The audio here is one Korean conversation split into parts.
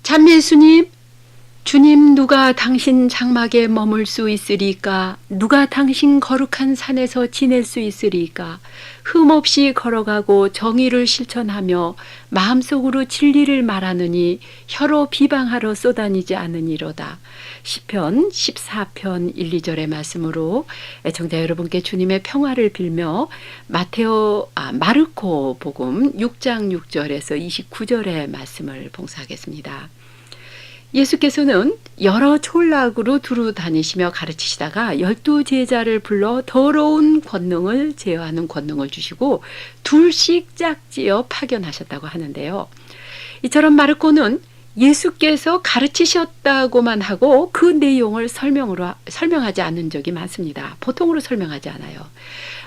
참 예수님, 주님 누가 당신 장막에 머물 수 있으리까? 누가 당신 거룩한 산에서 지낼 수 있으리까? 흠없이 걸어가고 정의를 실천하며 마음속으로 진리를 말하느니 혀로 비방하러 쏘다니지 않으니로다. 시편 14편 1, 2절의 말씀으로 애청자 여러분께 주님의 평화를 빌며 마르코 복음 6장 6절에서 29절의 말씀을 봉사하겠습니다. 예수께서는 여러 촌락으로 두루 다니시며 가르치시다가 12제자를 불러 더러운 권능을 제어하는 권능을 주시고 둘씩 짝지어 파견하셨다고 하는데요. 이처럼 마르코는 예수께서 가르치셨다고만 하고 그 내용을 설명하지 않은 적이 많습니다. 보통으로 설명하지 않아요.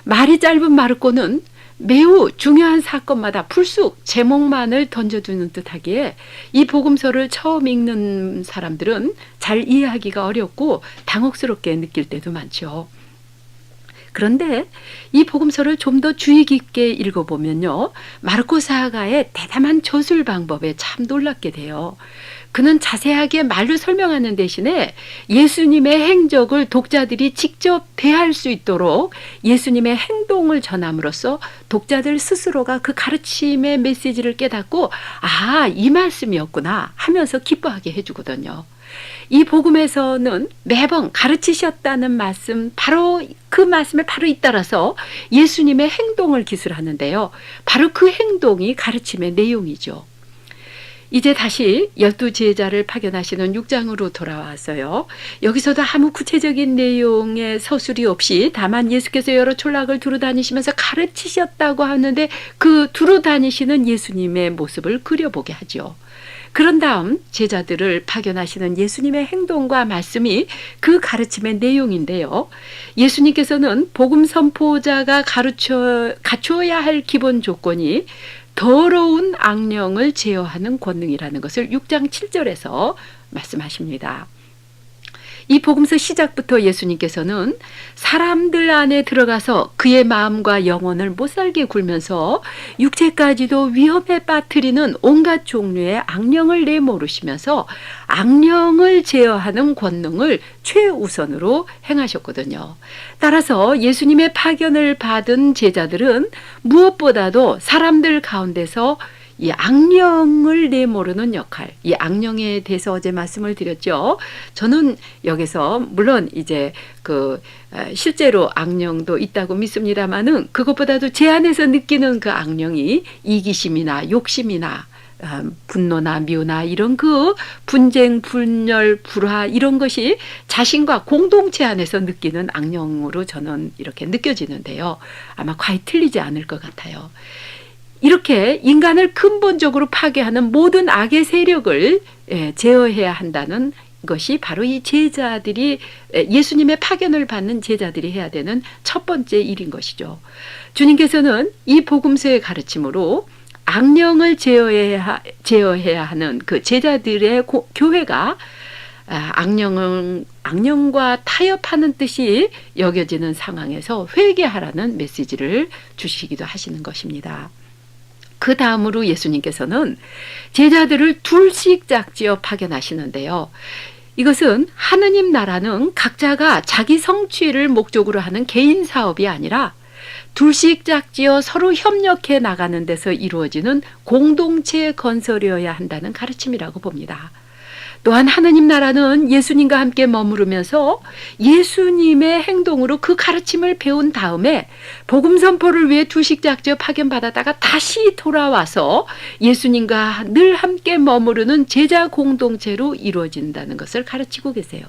말이 짧은 마르코는 매우 중요한 사건마다 불쑥 제목만을 던져두는 듯하기에 이 복음서를 처음 읽는 사람들은 잘 이해하기가 어렵고 당혹스럽게 느낄 때도 많죠. 그런데 이 복음서를 좀 더 주의 깊게 읽어보면요, 마르코 사가의 대담한 저술 방법에 참 놀랍게 돼요. 그는 자세하게 말로 설명하는 대신에 예수님의 행적을 독자들이 직접 대할 수 있도록 예수님의 행동을 전함으로써 독자들 스스로가 그 가르침의 메시지를 깨닫고 아, 이 말씀이었구나 하면서 기뻐하게 해주거든요. 이 복음에서는 매번 가르치셨다는 말씀, 바로 그 말씀에 바로 잇따라서 예수님의 행동을 기술하는데요. 바로 그 행동이 가르침의 내용이죠. 이제 다시 12제자를 파견하시는 6장으로 돌아왔어요. 여기서도 아무 구체적인 내용의 서술이 없이 다만 예수께서 여러 촌락을 두루 다니시면서 가르치셨다고 하는데 그 두루 다니시는 예수님의 모습을 그려보게 하죠. 그런 다음 제자들을 파견하시는 예수님의 행동과 말씀이 그 가르침의 내용인데요. 예수님께서는 복음 선포자가 갖추어야 할 기본 조건이 더러운 악령을 제어하는 권능이라는 것을 6장 7절에서 말씀하십니다. 이 복음서 시작부터 예수님께서는 사람들 안에 들어가서 그의 마음과 영혼을 못살게 굴면서 육체까지도 위험에 빠뜨리는 온갖 종류의 악령을 내모르시면서 악령을 제어하는 권능을 최우선으로 행하셨거든요. 따라서 예수님의 파견을 받은 제자들은 무엇보다도 사람들 가운데서 이 악령을 내모르는 역할, 이 악령에 대해서 어제 말씀을 드렸죠. 저는 여기서 물론 이제 실제로 악령도 있다고 믿습니다만은 그것보다도 제 안에서 느끼는 그 악령이 이기심이나 욕심이나 분노나 미우나 이런 그 분쟁, 분열, 불화 이런 것이 자신과 공동체 안에서 느끼는 악령으로 저는 이렇게 느껴지는데요. 아마 과히 틀리지 않을 것 같아요. 이렇게 인간을 근본적으로 파괴하는 모든 악의 세력을 제어해야 한다는 것이 바로 이 제자들이 예수님의 파견을 받는 제자들이 해야 되는 첫 번째 일인 것이죠. 주님께서는 이 복음서의 가르침으로 악령을 제어해야 하는 그 제자들의 교회가 악령과 타협하는 뜻이 여겨지는 상황에서 회개하라는 메시지를 주시기도 하시는 것입니다. 그 다음으로 예수님께서는 제자들을 둘씩 짝지어 파견하시는데요. 이것은 하느님 나라는 각자가 자기 성취를 목적으로 하는 개인 사업이 아니라 둘씩 짝지어 서로 협력해 나가는 데서 이루어지는 공동체 건설이어야 한다는 가르침이라고 봅니다. 또한 하느님 나라는 예수님과 함께 머무르면서 예수님의 행동으로 그 가르침을 배운 다음에 복음 선포를 위해 둘씩 짝지어 파견받았다가 다시 돌아와서 예수님과 늘 함께 머무르는 제자 공동체로 이루어진다는 것을 가르치고 계세요.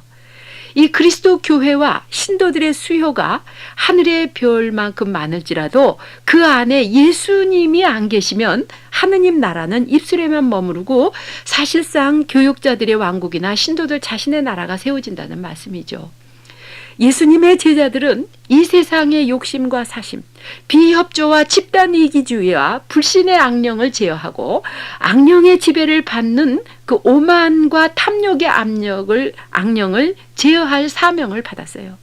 이 그리스도 교회와 신도들의 수요가 하늘의 별만큼 많을지라도 그 안에 예수님이 안 계시면 하느님 나라는 입술에만 머무르고 사실상 교육자들의 왕국이나 신도들 자신의 나라가 세워진다는 말씀이죠. 예수님의 제자들은 이 세상의 욕심과 사심, 비협조와 집단 이기주의와 불신의 악령을 제어하고 악령의 지배를 받는 그 오만과 탐욕의 악령을 제어할 사명을 받았어요.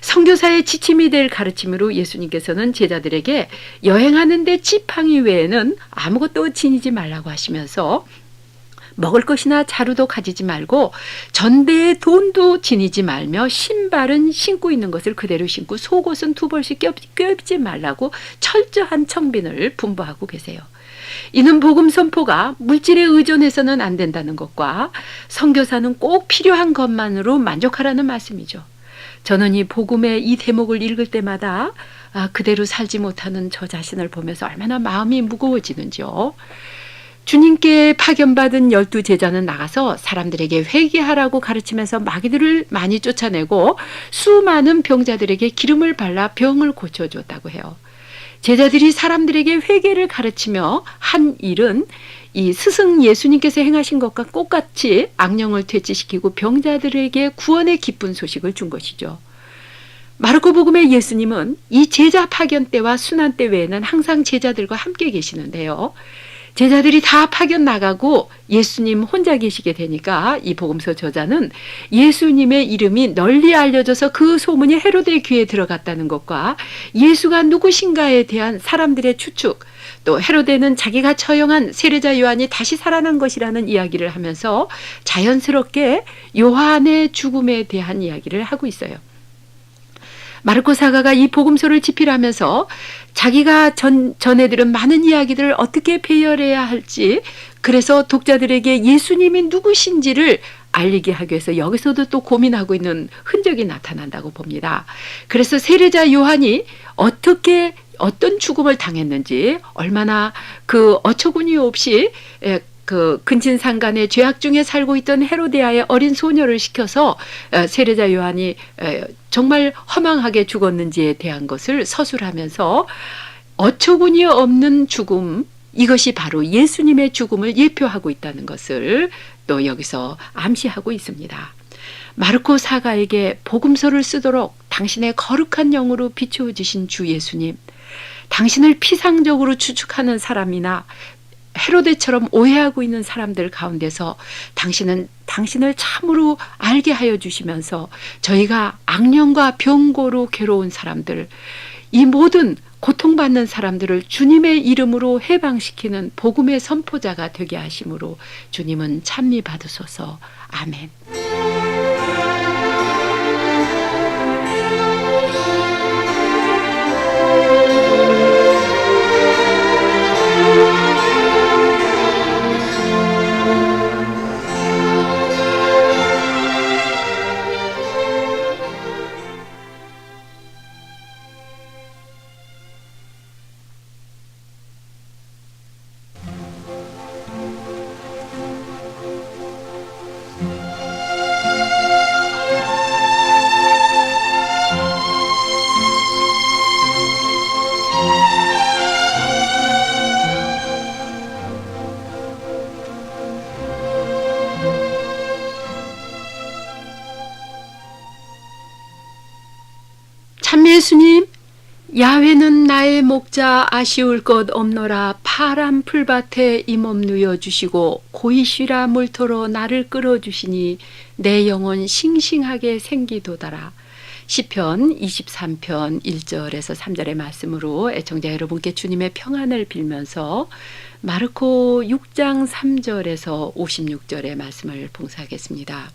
선교사의 지침이 될 가르침으로 예수님께서는 제자들에게 여행하는데 지팡이 외에는 아무것도 지니지 말라고 하시면서 먹을 것이나 자루도 가지지 말고 전대에 돈도 지니지 말며 신발은 신고 있는 것을 그대로 신고 속옷은 두 벌씩 껴입지 말라고 철저한 청빈을 분부하고 계세요. 이는 복음 선포가 물질에 의존해서는 안 된다는 것과 선교사는 꼭 필요한 것만으로 만족하라는 말씀이죠. 저는 이 복음의 이 대목을 읽을 때마다 그대로 살지 못하는 저 자신을 보면서 얼마나 마음이 무거워지는지요. 주님께 파견받은 12제자는 나가서 사람들에게 회개하라고 가르치면서 마귀들을 많이 쫓아내고 수많은 병자들에게 기름을 발라 병을 고쳐줬다고 해요. 제자들이 사람들에게 회개를 가르치며 한 일은 이 스승 예수님께서 행하신 것과 똑같이 악령을 퇴치시키고 병자들에게 구원의 기쁜 소식을 준 것이죠. 마르코복음의 예수님은 이 제자 파견 때와 순환 때 외에는 항상 제자들과 함께 계시는데요. 제자들이 다 파견 나가고 예수님 혼자 계시게 되니까 이 복음서 저자는 예수님의 이름이 널리 알려져서 그 소문이 헤로데 귀에 들어갔다는 것과 예수가 누구신가에 대한 사람들의 추측, 또 헤로데는 자기가 처형한 세례자 요한이 다시 살아난 것이라는 이야기를 하면서 자연스럽게 요한의 죽음에 대한 이야기를 하고 있어요. 마르코 사가가 이 복음서를 집필하면서 자기가 전해 들은 많은 이야기들을 어떻게 배열해야 할지, 그래서 독자들에게 예수님이 누구신지를 알리게 하기 위해서 여기서도 또 고민하고 있는 흔적이 나타난다고 봅니다. 그래서 세례자 요한이 어떤 죽음을 당했는지, 얼마나 그 어처구니 없이 그 근친상간의 죄악 중에 살고 있던 헤로데아의 어린 소녀를 시켜서 세례자 요한이 정말 허망하게 죽었는지에 대한 것을 서술하면서 어처구니 없는 죽음, 이것이 바로 예수님의 죽음을 예표하고 있다는 것을 또 여기서 암시하고 있습니다. 마르코 사가에게 복음서를 쓰도록 당신의 거룩한 영으로 비추어 주신 주 예수님, 당신을 피상적으로 추측하는 사람이나 헤로데처럼 오해하고 있는 사람들 가운데서 당신은 당신을 참으로 알게 하여 주시면서 저희가 악령과 병고로 괴로운 사람들, 이 모든 고통받는 사람들을 주님의 이름으로 해방시키는 복음의 선포자가 되게 하심으로 주님은 찬미 받으소서. 아멘. 참 예수님, 야훼는 나의 목자 아쉬울 것 없노라. 파란 풀밭에 이 몸 누여주시고 고이 쉬라 물터로 나를 끌어주시니 내 영혼 싱싱하게 생기도다라. 시편 23편 1절에서 3절의 말씀으로 애청자 여러분께 주님의 평안을 빌면서 마르코 6장 3절에서 56절의 말씀을 봉사하겠습니다.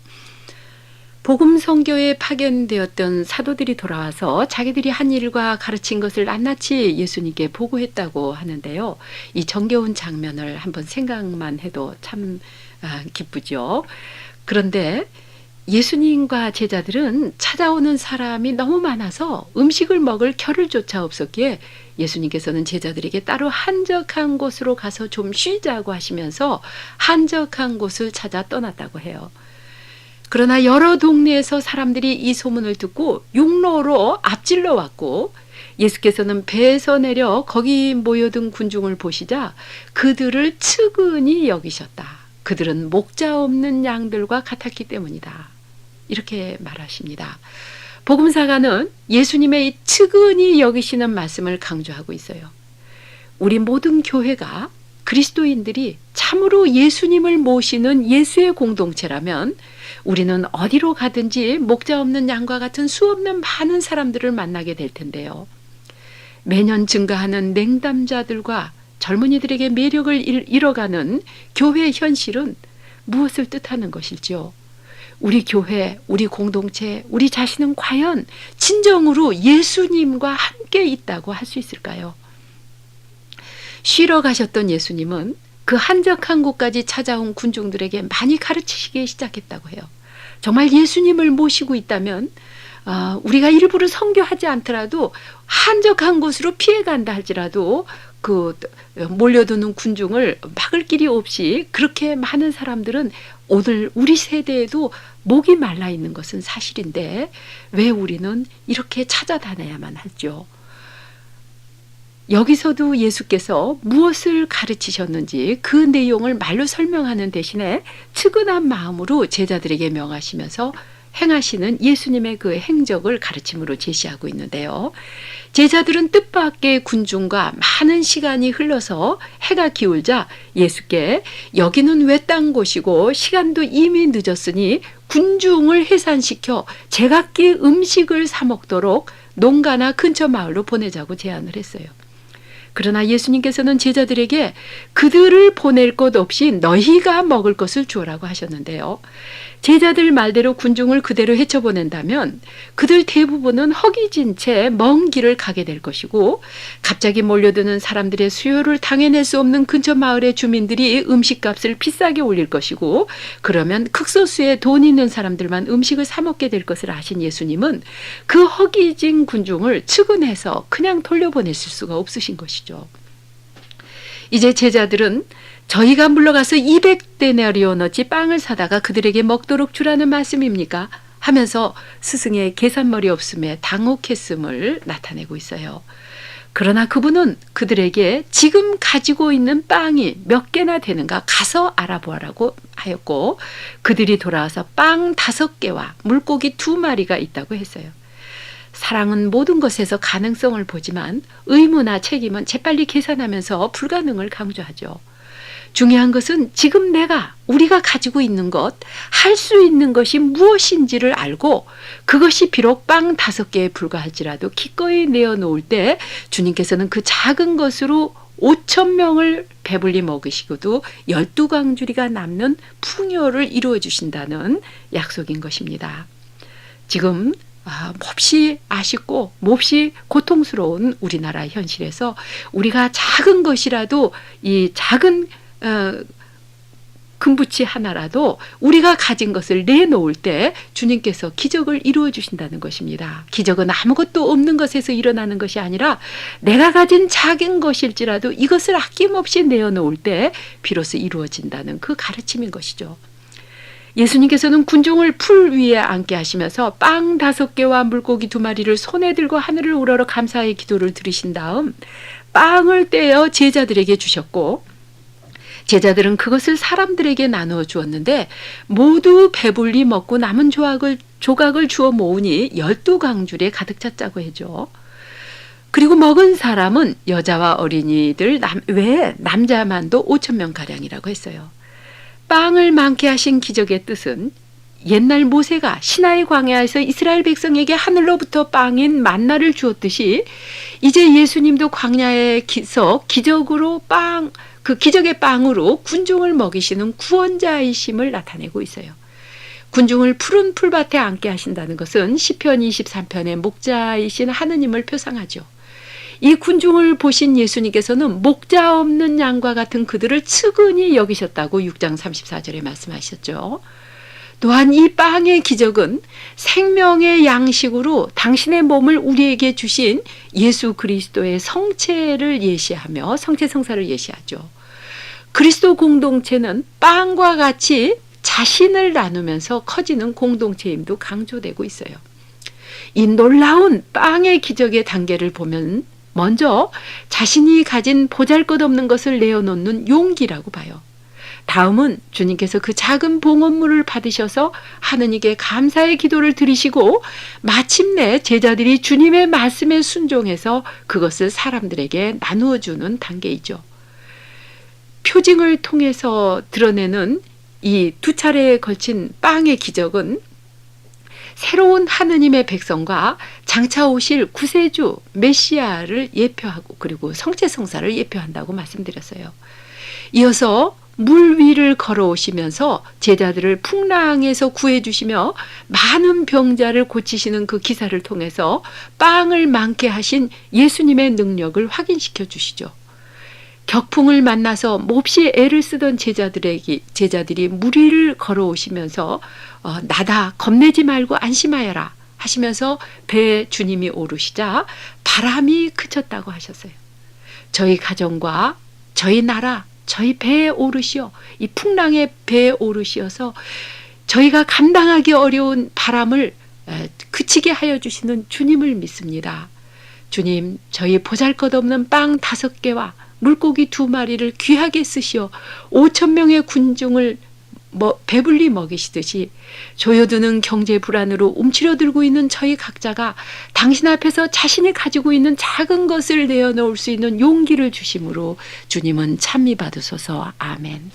복음 선교에 파견되었던 사도들이 돌아와서 자기들이 한 일과 가르친 것을 낱낱이 예수님께 보고했다고 하는데요. 이 정겨운 장면을 한번 생각만 해도 참 기쁘죠. 그런데 예수님과 제자들은 찾아오는 사람이 너무 많아서 음식을 먹을 겨를조차 없었기에 예수님께서는 제자들에게 따로 한적한 곳으로 가서 좀 쉬자고 하시면서 한적한 곳을 찾아 떠났다고 해요. 그러나 여러 동네에서 사람들이 이 소문을 듣고 육로로 앞질러 왔고 예수께서는 배에서 내려 거기 모여든 군중을 보시자 그들을 측은히 여기셨다. 그들은 목자 없는 양들과 같았기 때문이다. 이렇게 말하십니다. 복음사가는 예수님의 이 측은히 여기시는 말씀을 강조하고 있어요. 우리 모든 교회가 그리스도인들이 참으로 예수님을 모시는 예수의 공동체라면 우리는 어디로 가든지 목자 없는 양과 같은 수없는 많은 사람들을 만나게 될 텐데요. 매년 증가하는 냉담자들과 젊은이들에게 매력을 잃어가는 교회의 현실은 무엇을 뜻하는 것일지요? 우리 교회, 우리 공동체, 우리 자신은 과연 진정으로 예수님과 함께 있다고 할 수 있을까요? 쉬러 가셨던 예수님은 그 한적한 곳까지 찾아온 군중들에게 많이 가르치시기 시작했다고 해요. 정말 예수님을 모시고 있다면 우리가 일부러 선교하지 않더라도 한적한 곳으로 피해간다 할지라도 그 몰려드는 군중을 막을 길이 없이 그렇게 많은 사람들은 오늘 우리 세대에도 목이 말라 있는 것은 사실인데 왜 우리는 이렇게 찾아다녀야만 하죠? 여기서도 예수께서 무엇을 가르치셨는지 그 내용을 말로 설명하는 대신에 측은한 마음으로 제자들에게 명하시면서 행하시는 예수님의 그 행적을 가르침으로 제시하고 있는데요. 제자들은 뜻밖의 군중과 많은 시간이 흘러서 해가 기울자 예수께 여기는 외딴 곳이고 시간도 이미 늦었으니 군중을 해산시켜 제각기 음식을 사 먹도록 농가나 근처 마을로 보내자고 제안을 했어요. 그러나 예수님께서는 제자들에게 그들을 보낼 것 없이 너희가 먹을 것을 주어라고 하셨는데요. 제자들 말대로 군중을 그대로 헤쳐보낸다면 그들 대부분은 허기진 채 먼 길을 가게 될 것이고 갑자기 몰려드는 사람들의 수요를 당해낼 수 없는 근처 마을의 주민들이 음식값을 비싸게 올릴 것이고 그러면 극소수의 돈 있는 사람들만 음식을 사 먹게 될 것을 아신 예수님은 그 허기진 군중을 측은해서 그냥 돌려보냈을 수가 없으신 것이죠. 이제 제자들은 저희가 물러가서 200데나리온어치 빵을 사다가 그들에게 먹도록 주라는 말씀입니까? 하면서 스승의 계산머리 없음에 당혹했음을 나타내고 있어요. 그러나 그분은 그들에게 지금 가지고 있는 빵이 몇 개나 되는가 가서 알아보라고 하였고 그들이 돌아와서 빵 5개와 물고기 2마리가 있다고 했어요. 사랑은 모든 것에서 가능성을 보지만 의무나 책임은 재빨리 계산하면서 불가능을 강조하죠. 중요한 것은 지금 우리가 가지고 있는 것, 할 수 있는 것이 무엇인지를 알고 그것이 비록 빵 5개에 불과할지라도 기꺼이 내어놓을 때 주님께서는 그 작은 것으로 5,000명을 배불리 먹으시고도 12광주리가 남는 풍요를 이루어 주신다는 약속인 것입니다. 지금 몹시 아쉽고 몹시 고통스러운 우리나라 현실에서 우리가 작은 것이라도 이 작은 금부치 하나라도 우리가 가진 것을 내놓을 때 주님께서 기적을 이루어 주신다는 것입니다. 기적은 아무것도 없는 것에서 일어나는 것이 아니라 내가 가진 작은 것일지라도 이것을 아낌없이 내어놓을 때 비로소 이루어진다는 그 가르침인 것이죠. 예수님께서는 군중을 풀 위에 앉게 하시면서 빵 5개와 물고기 2마리를 손에 들고 하늘을 우러러 감사의 기도를 드리신 다음 빵을 떼어 제자들에게 주셨고 제자들은 그것을 사람들에게 나누어 주었는데 모두 배불리 먹고 남은 조각을 주어 모으니 12광주리에 가득 찼다고 해죠. 그리고 먹은 사람은 여자와 어린이들 외에 남자만도 5,000명가량이라고 했어요. 빵을 많게 하신 기적의 뜻은 옛날 모세가 시나이 광야에서 이스라엘 백성에게 하늘로부터 빵인 만나를 주었듯이 이제 예수님도 광야에서 기적으로 그 기적의 빵으로 군중을 먹이시는 구원자이심을 나타내고 있어요. 군중을 푸른 풀밭에 앉게 하신다는 것은 시편 23편의 목자이신 하느님을 표상하죠. 이 군중을 보신 예수님께서는 목자 없는 양과 같은 그들을 측은히 여기셨다고 6장 34절에 말씀하셨죠. 또한 이 빵의 기적은 생명의 양식으로 당신의 몸을 우리에게 주신 예수 그리스도의 성체를 예시하며 성체성사를 예시하죠. 그리스도 공동체는 빵과 같이 자신을 나누면서 커지는 공동체임도 강조되고 있어요. 이 놀라운 빵의 기적의 단계를 보면 먼저 자신이 가진 보잘것없는 것을 내어놓는 용기라고 봐요. 다음은 주님께서 그 작은 봉헌물을 받으셔서 하느님께 감사의 기도를 드리시고 마침내 제자들이 주님의 말씀에 순종해서 그것을 사람들에게 나누어 주는 단계이죠. 표징을 통해서 드러내는 이 2차례에 걸친 빵의 기적은 새로운 하느님의 백성과 장차 오실 구세주 메시아를 예표하고 그리고 성체성사를 예표한다고 말씀드렸어요. 이어서 물 위를 걸어오시면서 제자들을 풍랑에서 구해주시며 많은 병자를 고치시는 그 기사를 통해서 빵을 많게 하신 예수님의 능력을 확인시켜 주시죠. 격풍을 만나서 몹시 애를 쓰던 제자들이 물 위를 걸어오시면서 나다 겁내지 말고 안심하여라 하시면서 배에 주님이 오르시자 바람이 그쳤다고 하셨어요. 저희 가정과 저희 나라 저희 배에 오르시어 이 풍랑의 배에 오르시어서 저희가 감당하기 어려운 바람을 그치게 하여 주시는 주님을 믿습니다. 주님, 저희 보잘것없는 빵 5개와 물고기 2마리를 귀하게 쓰시어 5,000명의 군중을 배불리 먹이시듯이 조여드는 경제 불안으로 움츠러들고 있는 저희 각자가 당신 앞에서 자신이 가지고 있는 작은 것을 내어놓을 수 있는 용기를 주심으로 주님은 찬미 받으소서. 아멘.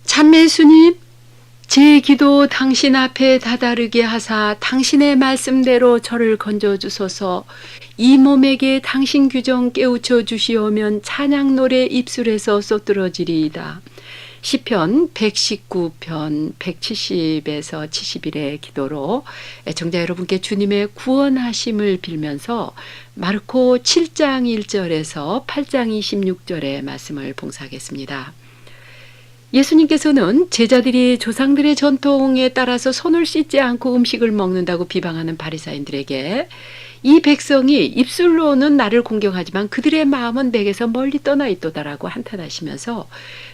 참매 예수님, 제 기도 당신 앞에 다다르게 하사 당신의 말씀대로 저를 건져주소서. 이 몸에게 당신 규정 깨우쳐 주시오면 찬양 노래 입술에서 쏟들어지리이다. 시편 119편 170에서 71의 기도로 애청자 여러분께 주님의 구원하심을 빌면서 마르코 7장 1절에서 8장 26절의 말씀을 봉사하겠습니다. 예수님께서는 제자들이 조상들의 전통에 따라서 손을 씻지 않고 음식을 먹는다고 비방하는 바리사인들에게 이 백성이 입술로는 나를 공경하지만 그들의 마음은 내게서 멀리 떠나 있도다라고 한탄하시면서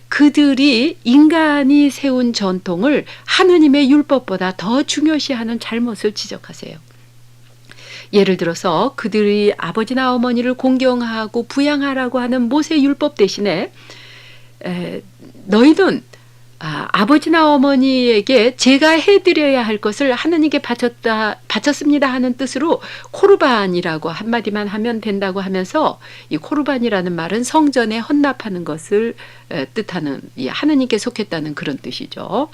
그들이 인간이 세운 전통을 하느님의 율법보다 더 중요시하는 잘못을 지적하세요. 예를 들어서 그들이 아버지나 어머니를 공경하고 부양하라고 하는 모세 율법 대신에 너희는 아버지나 어머니에게 제가 해드려야 할 것을 하느님께 바쳤습니다 하는 뜻으로 코르반이라고 한마디만 하면 된다고 하면서 이 코르반이라는 말은 성전에 헌납하는 것을 뜻하는 하느님께 속했다는 그런 뜻이죠.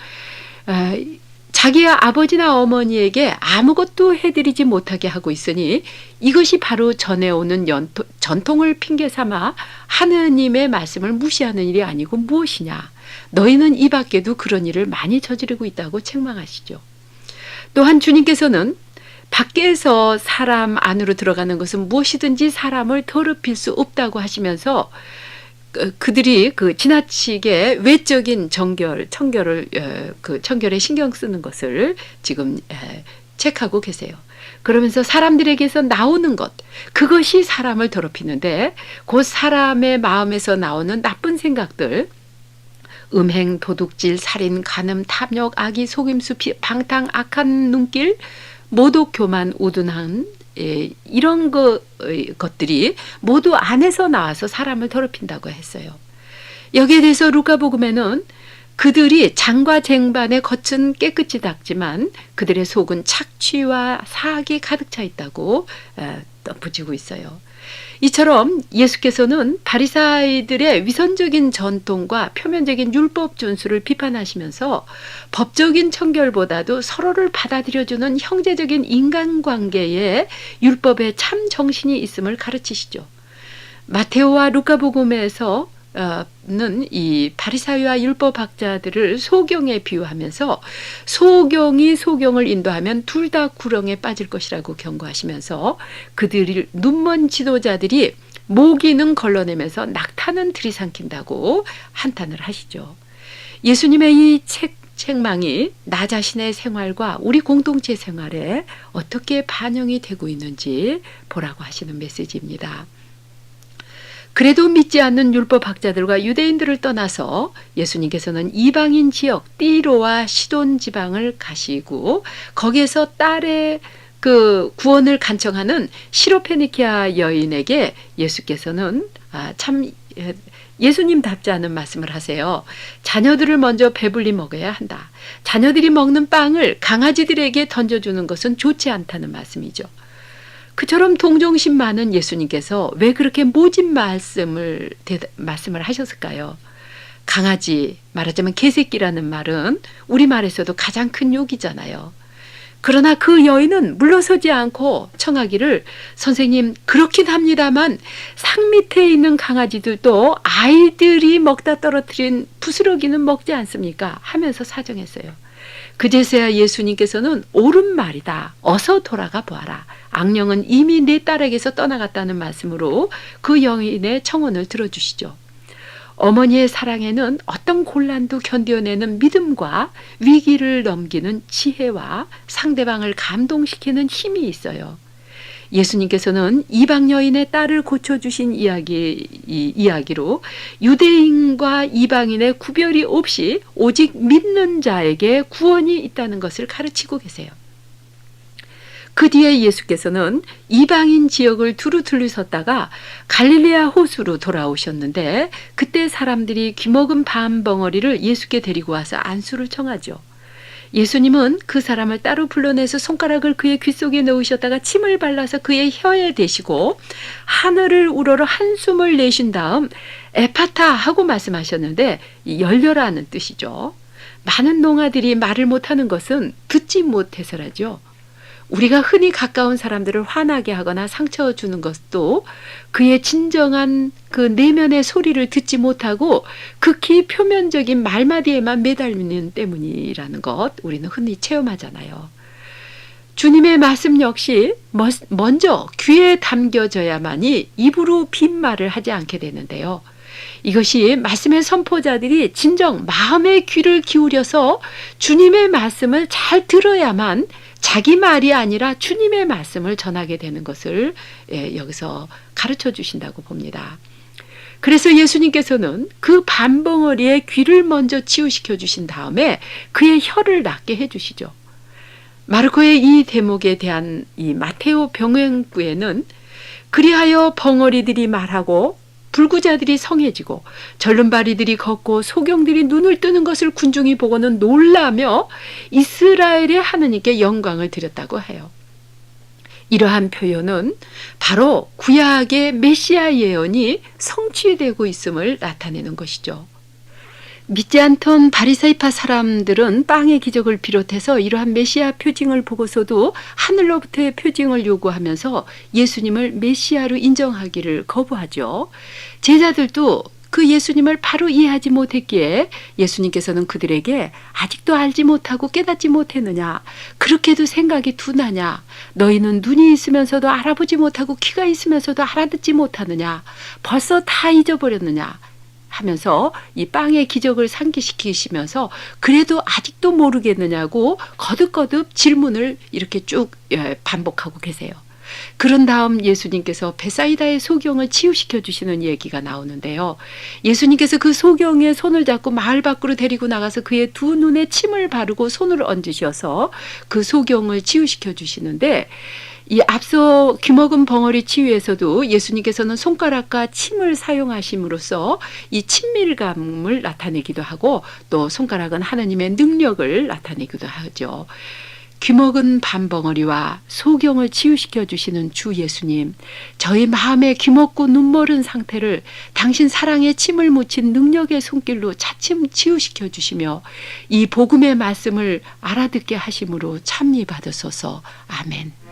자기가 아버지나 어머니에게 아무것도 해드리지 못하게 하고 있으니 이것이 바로 전해오는 전통을 핑계 삼아 하느님의 말씀을 무시하는 일이 아니고 무엇이냐. 너희는 이 밖에도 그런 일을 많이 저지르고 있다고 책망하시죠. 또한 주님께서는 밖에서 사람 안으로 들어가는 것은 무엇이든지 사람을 더럽힐 수 없다고 하시면서 그들이 지나치게 외적인 청결을 청결에 신경 쓰는 것을 지금 체크하고 계세요. 그러면서 사람들에게서 나오는 것, 그것이 사람을 더럽히는데 곧 사람의 마음에서 나오는 나쁜 생각들, 음행, 도둑질, 살인, 간음, 탐욕, 악의, 속임수, 방탕, 악한 눈길, 모독, 교만, 우둔한 이런 것들이 모두 안에서 나와서 사람을 더럽힌다고 했어요. 여기에 대해서 루카복음에는 그들이 장과 쟁반의 겉은 깨끗이 닦지만 그들의 속은 착취와 사악이 가득 차 있다고 덧붙이고 있어요. 이처럼 예수께서는 바리사이들의 위선적인 전통과 표면적인 율법 준수를 비판하시면서 법적인 청결보다도 서로를 받아들여주는 형제적인 인간관계에 율법의 참 정신이 있음을 가르치시죠. 마테오와 루카복음에서 는 이 바리사이와 율법학자들을 소경에 비유하면서 소경이 소경을 인도하면 둘 다 구렁에 빠질 것이라고 경고하시면서 그들을 눈먼 지도자들이 모기는 걸러내면서 낙타는 들이삼킨다고 한탄을 하시죠. 예수님의 이 책망이 나 자신의 생활과 우리 공동체 생활에 어떻게 반영이 되고 있는지 보라고 하시는 메시지입니다. 그래도 믿지 않는 율법학자들과 유대인들을 떠나서 예수님께서는 이방인 지역 띠로와 시돈 지방을 가시고 거기에서 딸의 그 구원을 간청하는 시로페니키아 여인에게 예수께서는 참 예수님답지 않은 말씀을 하세요. 자녀들을 먼저 배불리 먹여야 한다. 자녀들이 먹는 빵을 강아지들에게 던져주는 것은 좋지 않다는 말씀이죠. 그처럼 동정심 많은 예수님께서 왜 그렇게 모진 말씀을 하셨을까요? 강아지, 말하자면 개새끼라는 말은 우리말에서도 가장 큰 욕이잖아요. 그러나 그 여인은 물러서지 않고 청하기를 선생님 그렇긴 합니다만 상 밑에 있는 강아지들도 아이들이 먹다 떨어뜨린 부스러기는 먹지 않습니까? 하면서 사정했어요. 그제서야 예수님께서는 옳은 말이다. 어서 돌아가 보아라. 악령은 이미 내 딸에게서 떠나갔다는 말씀으로 그 여인의 청혼을 들어주시죠. 어머니의 사랑에는 어떤 곤란도 견뎌내는 믿음과 위기를 넘기는 지혜와 상대방을 감동시키는 힘이 있어요. 예수님께서는 이방 여인의 딸을 고쳐주신 이야기로 유대인과 이방인의 구별이 없이 오직 믿는 자에게 구원이 있다는 것을 가르치고 계세요. 그 뒤에 예수께서는 이방인 지역을 두루 둘러섰다가 갈릴레아 호수로 돌아오셨는데 그때 사람들이 귀먹은 밤 벙어리를 예수께 데리고 와서 안수를 청하죠. 예수님은 그 사람을 따로 불러내서 손가락을 그의 귀 속에 넣으셨다가 침을 발라서 그의 혀에 대시고 하늘을 우러러 한숨을 내쉰 다음 에파타 하고 말씀하셨는데 열려라는 뜻이죠. 많은 농아들이 말을 못하는 것은 듣지 못해서라죠. 우리가 흔히 가까운 사람들을 화나게 하거나 상처 주는 것도 그의 진정한 그 내면의 소리를 듣지 못하고 극히 표면적인 말마디에만 매달리는 때문이라는 것 우리는 흔히 체험하잖아요. 주님의 말씀 역시 먼저 귀에 담겨져야만이 입으로 빈말을 하지 않게 되는데요. 이것이 말씀의 선포자들이 진정 마음의 귀를 기울여서 주님의 말씀을 잘 들어야만 자기 말이 아니라 주님의 말씀을 전하게 되는 것을 여기서 가르쳐 주신다고 봅니다. 그래서 예수님께서는 그 밤벙어리의 귀를 먼저 치유시켜 주신 다음에 그의 혀를 낫게 해주시죠. 마르코의 이 대목에 대한 이 마테오 병행부에는 그리하여 벙어리들이 말하고 불구자들이 성해지고 절름발이들이 걷고 소경들이 눈을 뜨는 것을 군중이 보고는 놀라며 이스라엘의 하느님께 영광을 드렸다고 해요. 이러한 표현은 바로 구약의 메시아 예언이 성취되고 있음을 나타내는 것이죠. 믿지 않던 바리새파 사람들은 빵의 기적을 비롯해서 이러한 메시아 표징을 보고서도 하늘로부터의 표징을 요구하면서 예수님을 메시아로 인정하기를 거부하죠. 제자들도 그 예수님을 바로 이해하지 못했기에 예수님께서는 그들에게 아직도 알지 못하고 깨닫지 못했느냐? 그렇게도 생각이 둔하냐? 너희는 눈이 있으면서도 알아보지 못하고 귀가 있으면서도 알아듣지 못하느냐? 벌써 다 잊어버렸느냐? 하면서 이 빵의 기적을 상기시키시면서 그래도 아직도 모르겠느냐고 거듭거듭 질문을 이렇게 쭉 반복하고 계세요. 그런 다음 예수님께서 베사이다의 소경을 치유시켜 주시는 얘기가 나오는데요. 예수님께서 그 소경의 손을 잡고 마을 밖으로 데리고 나가서 그의 두 눈에 침을 바르고 손을 얹으셔서 그 소경을 치유시켜 주시는데 이 앞서 귀먹은 벙어리 치유에서도 예수님께서는 손가락과 침을 사용하심으로써 이 친밀감을 나타내기도 하고 또 손가락은 하나님의 능력을 나타내기도 하죠. 귀먹은 밤벙어리와 소경을 치유시켜 주시는 주 예수님, 저희 마음의 귀먹고 눈멀은 상태를 당신 사랑의 침을 묻힌 능력의 손길로 차츰 치유시켜 주시며 이 복음의 말씀을 알아듣게 하심으로 참미 받으소서. 아멘.